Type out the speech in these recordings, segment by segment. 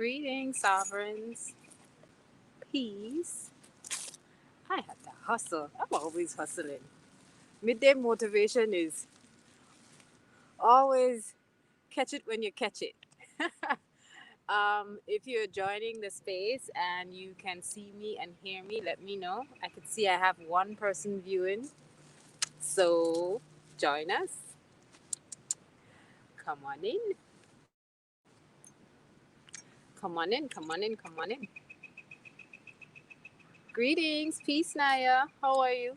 Greetings, sovereigns. Peace. I have to hustle. I'm always hustling. Midday motivation is always catch it when you catch it. If you're joining the space and you can see me and hear me, let me know. I can see I have one person viewing. So join us. Come on in. Come on in. Come on in. Come on in. Greetings. Peace, Naya. How are you?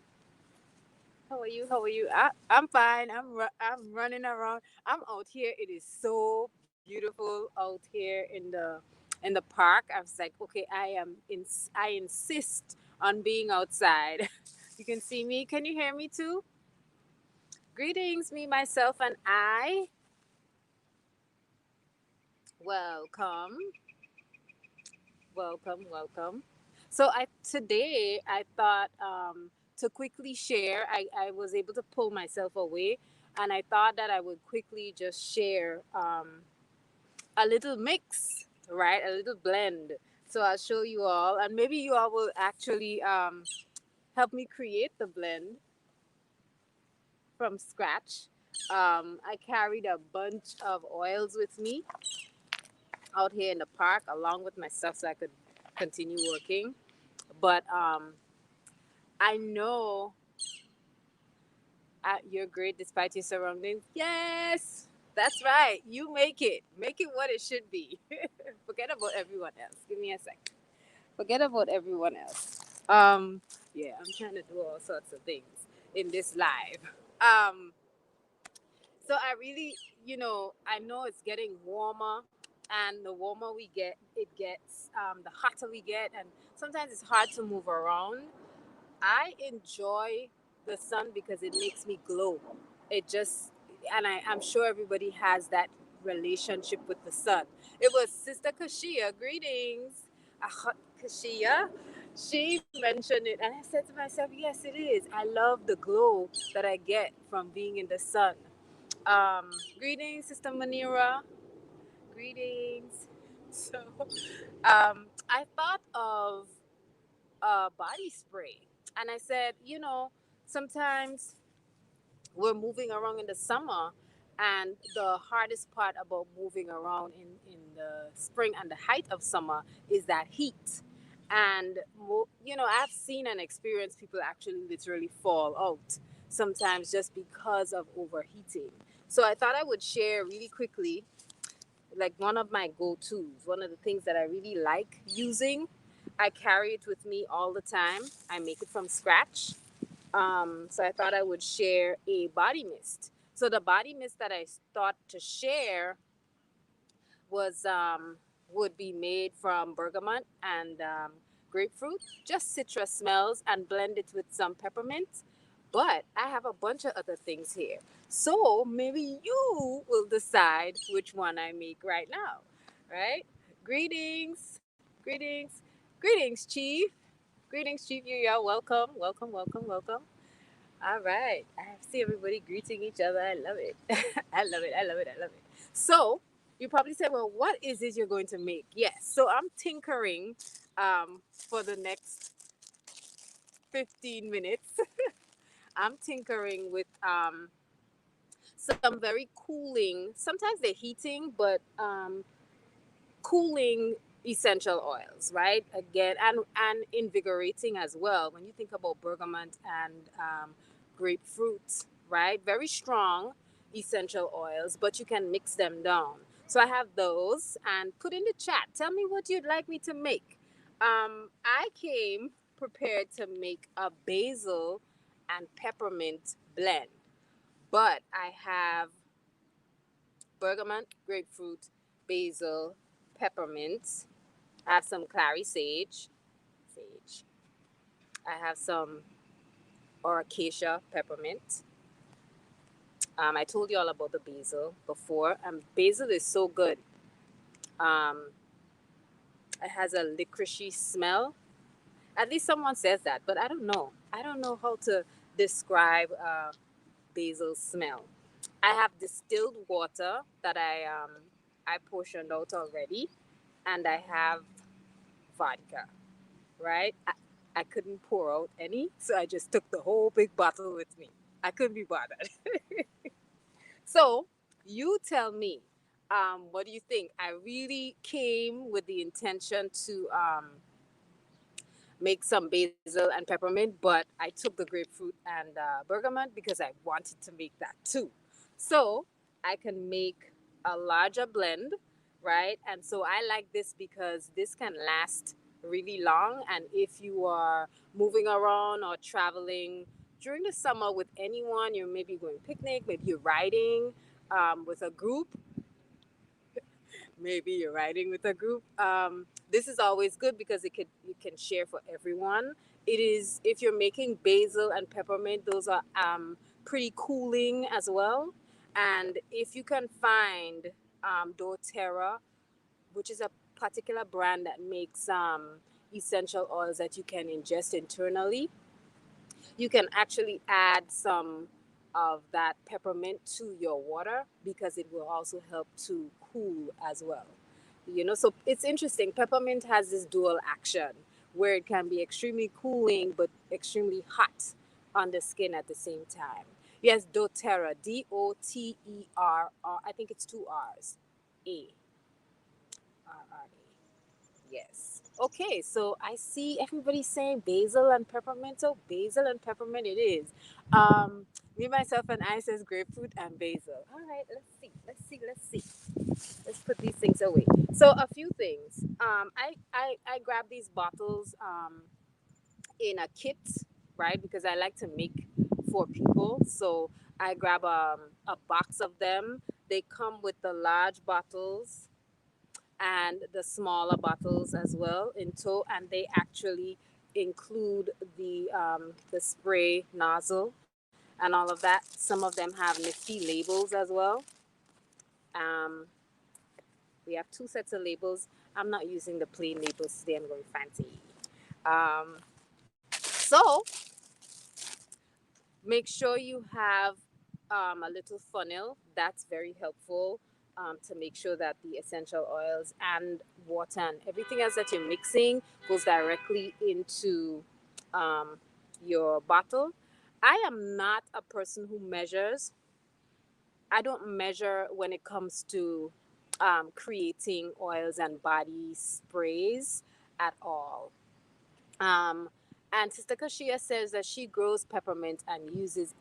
How are you? How are you? I'm fine. I'm running around. I'm out here. It is so beautiful out here in the park. I was like, okay, I insist on being outside. You can see me. Can you hear me too? Greetings, me, myself, and I. Welcome, welcome, welcome. So I today I thought to quickly share. I was able to pull myself away, and I thought that I would quickly just share a little mix, right? A little blend. So I'll show you all, and maybe you all will actually help me create the blend from scratch. I carried a bunch of oils with me out here in the park, along with my stuff, so I could continue working. But I know you're great despite your surroundings. Yes, that's right. You make it. Make it what it should be. Forget about everyone else. Give me a sec. Forget about everyone else. Um, yeah, I'm trying to do all sorts of things in this live. Um, so I really, I know it's getting warmer, and the warmer we get, it gets, the hotter we get, and sometimes it's hard to move around. I enjoy the sun because it makes me glow. It just, and I'm sure everybody has that relationship with the sun. It was Sister Kashia, greetings. Kashia, she mentioned it, and I said to myself, yes, it is. I love the glow that I get from being in the sun. Greetings, Sister Manira. Greetings. So, I thought of body spray. And I said, sometimes we're moving around in the summer, and the hardest part about moving around in the spring and the height of summer is that heat. And, I've seen and experienced people actually literally fall out sometimes just because of overheating. So I thought I would share really quickly, like one of my go-tos, one of the things that I really like using. I carry it with me all the time. I make it from scratch. So I thought I would share a body mist. So the body mist that I thought to share was would be made from bergamot and grapefruit, just citrus smells, and blend it with some peppermint. But I have a bunch of other things here. So maybe you will decide which one I make right now, right? Greetings, greetings, greetings, Chief. Greetings, Chief. You are welcome, welcome, welcome, welcome. All right. I see everybody greeting each other. I love it. I love it. I love it. I love it. So you probably say, well, what is it you're going to make? Yes. So I'm tinkering for the next 15 minutes. I'm tinkering with some very cooling, sometimes they're heating, but cooling essential oils, right? Again, and invigorating as well. When you think about bergamot and grapefruit, right? Very strong essential oils, but you can mix them down. So I have those, and put in the chat. Tell me what you'd like me to make. I came prepared to make a basil and peppermint blend, but I have bergamot, grapefruit, basil, peppermint. I have some clary sage. Sage. I have some or acacia peppermint. I told you all about the basil before. Basil is so good. Um, it has a licoricey smell. At least someone says that, but I don't know. I don't know how to describe basil smell. I have distilled water that I portioned out already. and I have vodka, right? I couldn't pour out any, so I just took the whole big bottle with me. I couldn't be bothered. So you tell me, what do you think? I really came with the intention to make some basil and peppermint, but I took the grapefruit and bergamot because I wanted to make that too. So I can make a larger blend, right? And so I like this because this can last really long. And if you are moving around or traveling during the summer with anyone, you're maybe going picnic, maybe you're riding with a group, maybe you're riding with a group. This is always good because you can share for everyone. It is if you're making basil and peppermint; those are pretty cooling as well. And if you can find doTERRA, which is a particular brand that makes essential oils that you can ingest internally, you can actually add some of that peppermint to your water because it will also help to cool as well. So it's interesting. Peppermint has this dual action where it can be extremely cooling but extremely hot on the skin at the same time. Yes, doTERRA, DOTER. I think it's two R's. ARRA. Yes. Okay, so I see everybody saying basil and peppermint. So basil and peppermint it is. Um, Me, myself, and I says grapefruit and basil. All right, let's see. Let's see. Let's see. Let's put these things away. So a few things. I grab these bottles in a kit, right? Because I like to make for people. So I grab a box of them. They come with the large bottles and the smaller bottles as well in tow, and they actually include the spray nozzle and all of that. Some of them have nifty labels as well. Um, we have two sets of labels. I'm not using the plain labels today. I'm going fancy. So make sure you have a little funnel. That's very helpful to make sure that the essential oils and water and everything else that you're mixing goes directly into um, your bottle. I am not a person who measures. I don't measure when it comes to creating oils and body sprays at all. Um, and Sister Kashia says that she grows peppermint and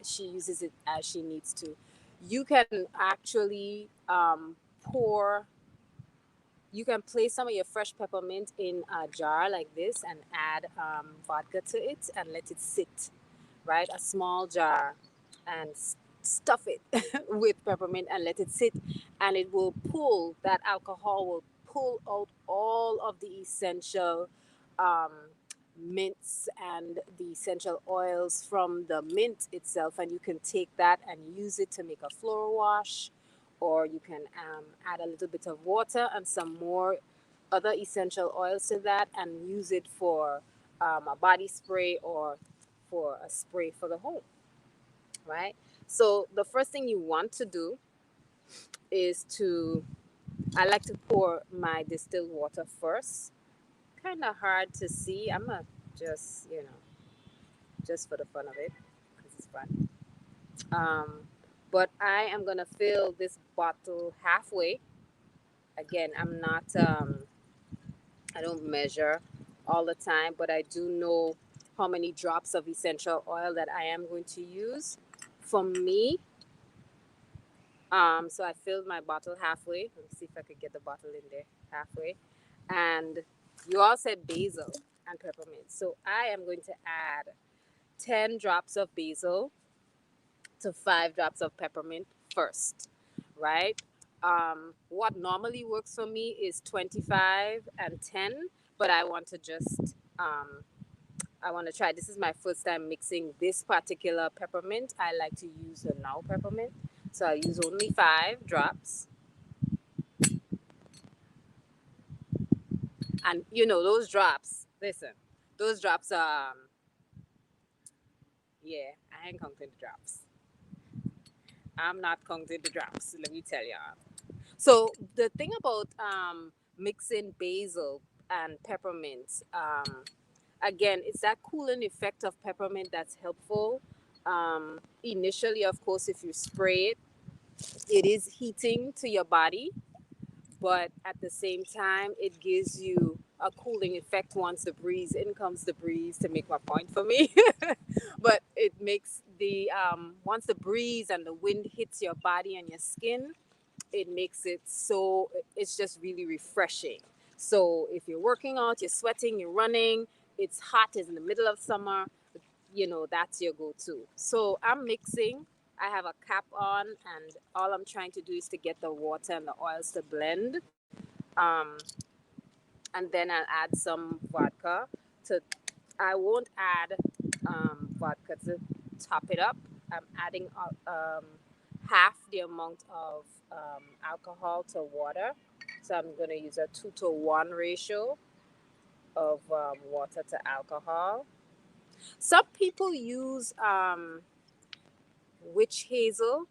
she uses it as she needs to. You can actually pour. You can place some of your fresh peppermint in a jar like this and add vodka to it and let it sit, right? A small jar and stuff it with peppermint and let it sit, and it will pull that alcohol will pull out all of the essential um, mints and the essential oils from the mint itself, and you can take that and use it to make a floor wash, or you can add a little bit of water and some more other essential oils to that and use it for a body spray or for a spray for the home, right? So the first thing you want to do is I like to pour my distilled water first. Kind of hard to see. I'm gonna just, just for the fun of it, because it's fun. Um, but I am gonna fill this bottle halfway. Again, I don't measure all the time, but I do know how many drops of essential oil that I am going to use. For me, so I filled my bottle halfway. Let me see if I could get the bottle in there halfway. And you all said basil and peppermint. So I am going to add 10 drops of basil to 5 drops of peppermint first, right? What normally works for me is 25 and 10, but I want to try. This is my first time mixing this particular peppermint. I like to use the now peppermint. So I use only 5 drops. And those drops, listen, those drops, yeah, I ain't counting the drops. I'm not counting the drops, let me tell you. So the thing about mix in basil and peppermint. Again, it's that cooling effect of peppermint that's helpful. Initially, of course, if you spray it, it is heating to your body, but at the same time, it gives you a cooling effect once the breeze, in comes the breeze to make my point for me. But it makes the, once the breeze and the wind hits your body and your skin, it makes it so, it's just really refreshing. So if you're working out, you're sweating, you're running, it's hot, it's in the middle of summer, that's your go-to. So I'm mixing. I have a cap on, and all I'm trying to do is to get the water and the oils to blend. Um, and then I'll add some vodka to. I won't add vodka to top it up. I'm adding half the amount of alcohol to water. So I'm going to use a 2-to-1 ratio of water to alcohol. Some people use witch hazel,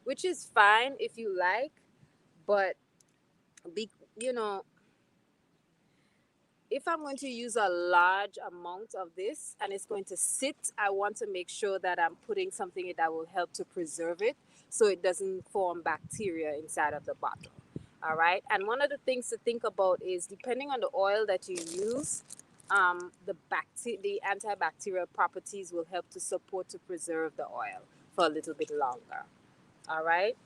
which is fine if you like, but be, you know, if I'm going to use a large amount of this and it's going to sit, I want to make sure that I'm putting something that will help to preserve it so it doesn't form bacteria inside of the bottle. All right. And one of the things to think about is depending on the oil that you use, the antibacterial properties will help to support to preserve the oil for a little bit longer. All right.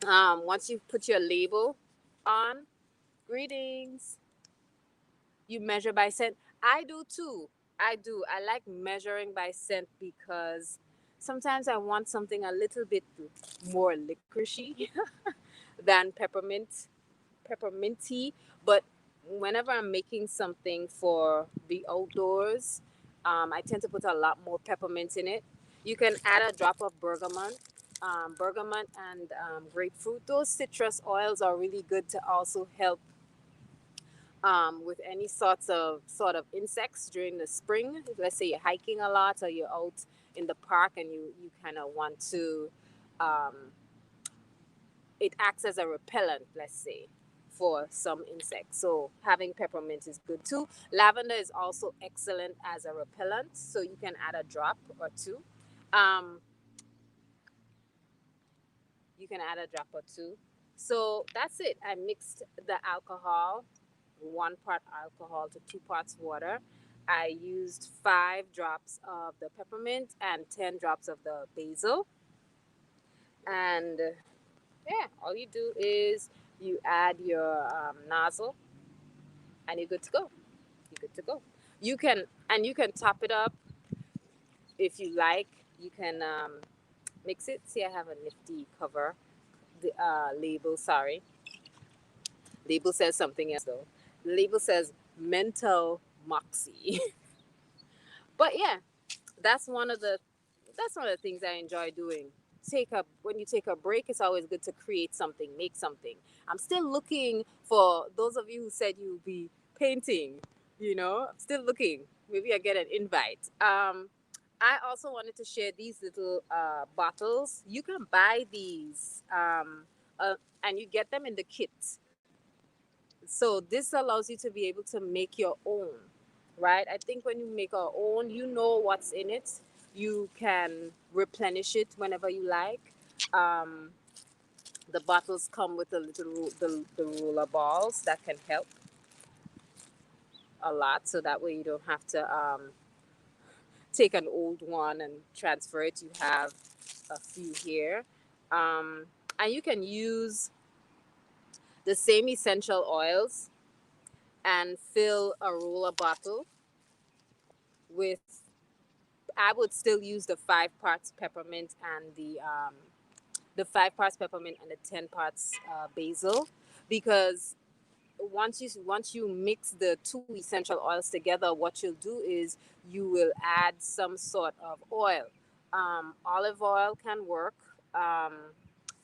Once you put your label on, greetings, you measure by scent. I do too. I do. I like measuring by scent because sometimes I want something a little bit more licoricey than pepperminty. But whenever I'm making something for the outdoors, I tend to put a lot more peppermint in it. You can add a drop of bergamot and grapefruit. Those citrus oils are really good to also help with any sort of insects during the spring. Let's say you're hiking a lot or you're out in the park and you kind of want to, um, it acts as a repellent, let's say, for some insects. So having peppermint is good too. Lavender is also excellent as a repellent, so you can add a drop or two. Um, you can add a drop or two. So that's it. I mixed the alcohol, 1 part alcohol to 2 parts water. I used 5 drops of the peppermint and 10 drops of the basil. And yeah, all you do is you add your nozzle and you're good to go. You're good to go. You can top it up if you like. You can mix it. See, I have a nifty cover. The label, sorry. Label says something else though. The label says mental moxie. But yeah, that's one of the that's one of the things I enjoy doing. When you take a break, it's always good to create something, make something. I'm still looking for those of you who said you'll be painting. I'm still looking. Maybe I get an invite. I also wanted to share these little bottles. You can buy these, and you get them in the kit. So this allows you to be able to make your own, right? I think when you make our own, you know what's in it. You can replenish it whenever you like. Um, the bottles come with the roller balls that can help a lot. So that way you don't have to take an old one and transfer it. You have a few here. Um, and you can use the same essential oils and fill a roller bottle with. I would still use the 5 parts peppermint and the 5 parts peppermint and the 10 parts basil, because once you mix the two essential oils together, what you'll do is you will add some sort of oil. Olive oil can work. Um,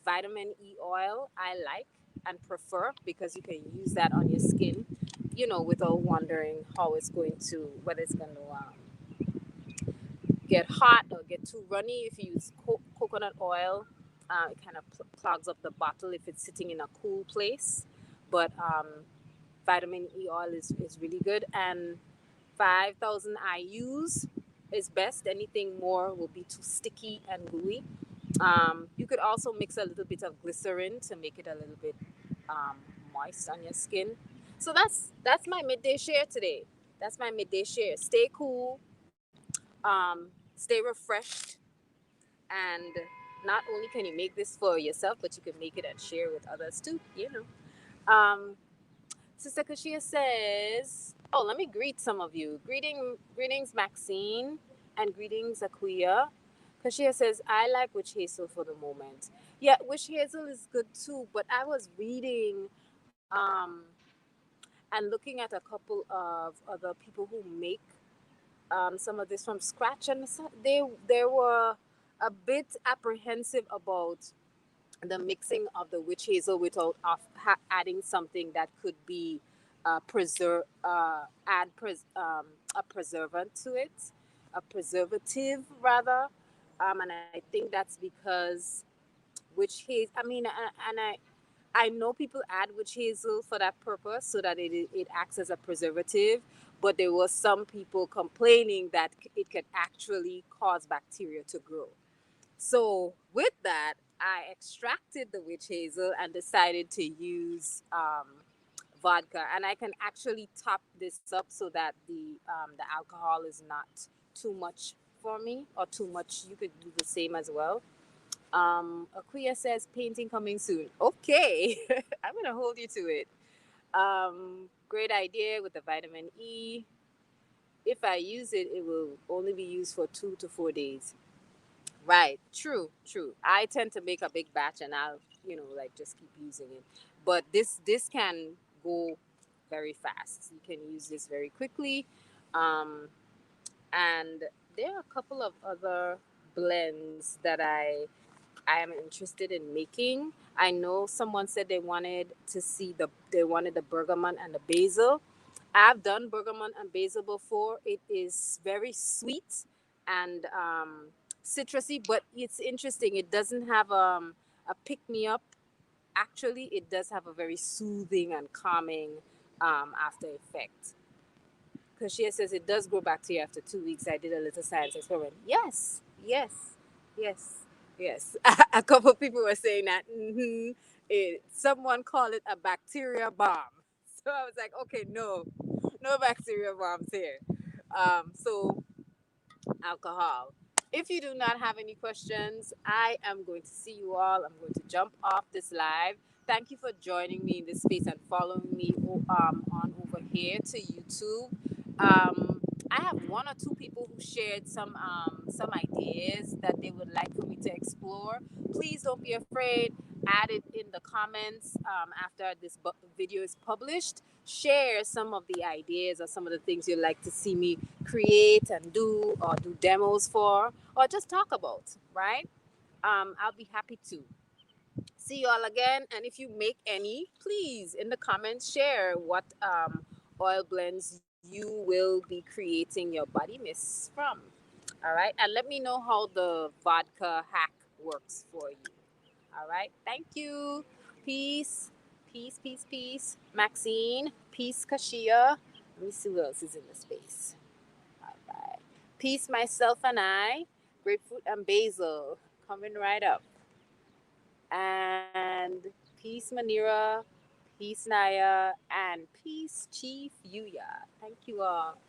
Vitamin E oil I like and prefer because you can use that on your skin, without wondering how it's going to whether it's going to get hot or get too runny. If you use coconut oil, it kind of clogs up the bottle if it's sitting in a cool place. but vitamin E oil is really good, and 5,000 IU's is best. Anything more will be too sticky and gooey. You could also mix a little bit of glycerin to make it a little bit um, moist on your skin. So that's my midday share today. That's my midday share. Stay cool, stay refreshed, and not only can you make this for yourself, but you can make it and share with others too. Um, Sister Kashia says, "Oh, let me greet some of you. Greetings, Maxine, and greetings, Akuya." Kashia says, "I like witch hazel for the moment. Yeah, witch hazel is good too. But I was reading, and looking at a couple of other people who make some of this from scratch, and they were a bit apprehensive about the mixing of the witch hazel without adding something that could be a preservant to it, a preservative rather, and I think that's because witch hazel. I mean, and I know people add witch hazel for that purpose so that it acts as a preservative, but there was some people complaining that it could actually cause bacteria to grow. So with that, I extracted the witch hazel and decided to use vodka, and I can actually top this up so that the alcohol is not too much for me or too much. You could do the same as well. Akuya says painting coming soon. Okay, I'm gonna hold you to it. Great idea with the vitamin E. If I use it, it will only be used for 2 to 4 days. Right. True. True. I tend to make a big batch and I'll, like just keep using it. But this can go very fast. You can use this very quickly. Um, and there are a couple of other blends that I am interested in making. I know someone said they wanted the bergamot and the basil. I've done bergamot and basil before. It is very sweet and citrusy, but it's interesting. It doesn't have a pick me up. Actually, it does have a very soothing and calming after effect. Kashia says it does grow back to you after 2 weeks. I did a little science experiment. Yes, yes, yes, yes. A couple of people were saying that. Someone called it a bacteria bomb. So I was like, okay, no, no bacteria bombs here. So alcohol. If you do not have any questions, I am going to see you all. I'm going to jump off this live. Thank you for joining me in this space and following me on over here to YouTube. Um, I have one or two people who shared some ideas that they would like for me to explore. Please don't be afraid. Add it in the comments after this video is published. Share some of the ideas or some of the things you'd like to see me create and do or do demos for or just talk about, right? I'll be happy to. See you all again. And if you make any, please in the comments share what oil blends you will be creating your body mist from. All right. And let me know how the vodka hack works for you. All right. Thank you. Peace. Peace, peace, peace. Maxine. Peace, Kashia. Let me see who else is in the space. All right. Peace, myself and I. Grapefruit and basil. Coming right up. And peace, Manira. Peace, Naya. And peace, Chief Yuya. Thank you all.